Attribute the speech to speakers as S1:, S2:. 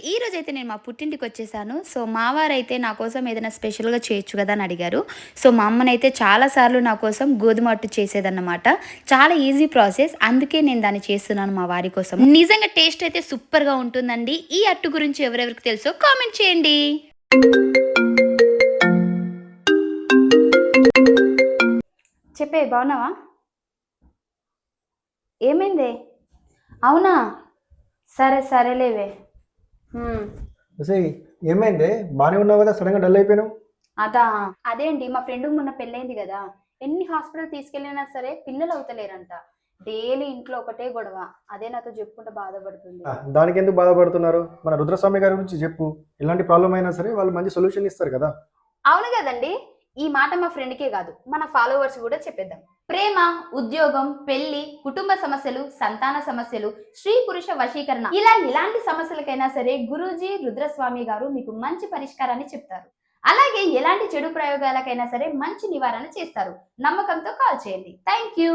S1: ఈ రోజైతే నేను మా పుట్టింటికి వచ్చేసాను. సో, మా వారైతే నా కోసం ఏదైనా స్పెషల్‌గా చేయొచ్చు గదా అని అడిగారు. సో, మా అమ్మనైతే చాలా సార్లు నా కోసం గోధుమ అట్టు చేసేదన్నమాట. చాలా ఈజీ ప్రాసెస్. అందుకే నేను దాన్ని చేస్తున్నాను మా వారి కోసం. నిజంగా టేస్ట్ అయితే సూపర్‌గా ఉంటుందండి. ఈ అట్టు గురించి ఎవరెవరికి తెలుసో కామెంట్ చేయండి. చెప్పే బాగున్నావా? ఏమైందే? అవునా? సరేలేవే. హ్మ్.
S2: ఒసేయ్ ఏమైందే? బానే ఉన్నావు కదా? సడన్‌గా డల్ అయిపోయినావు.
S1: అదా! అదే అండి. మా ఫ్రెండ్‌కి మొన్న పెళ్లయింది గదా! ఎన్ని హాస్పిటల్ తీసుకెళ్ళినా సరే పిల్లలవుతలేరంట. డైలీ ఇంట్లో ఒకటే గొడవ. అదే నాతో చెప్పుకుంటూ బాధపడుతుంది.
S2: దానికెందుకు బాధపడుతున్నారు? మన రుద్రస్వామి గారి గురించి చెప్పు. ఎలాంటి ప్రాబ్లమ్ అయినా సరే వాళ్ళు మంచి సొల్యూషన్ ఇస్తారు కదా!
S1: అవును గదండీ! ఈ మాట మా ఫ్రెండ్‌కే గాదు. మన ఫాలోవర్స్ గూడా చెప్పేద్దాం. ప్రేమ, ఉద్యోగం, పెళ్లి, కుటుంబ సమస్యలు, సంతాన సమస్యలు, స్త్రీ పురుష వశీకరణ ఇలా ఎలాంటి సమస్యలకైనా సరే గురూజీ రుద్రస్వామి గారు మీకు మంచి పరిష్కారాన్ని చెప్తారు. అలాగే ఎలాంటి చెడు ప్రయోగాలకైనా సరే మంచి నివారణ చేస్తారు. నమ్మకంతో కాల్ చేయండి. Thank you.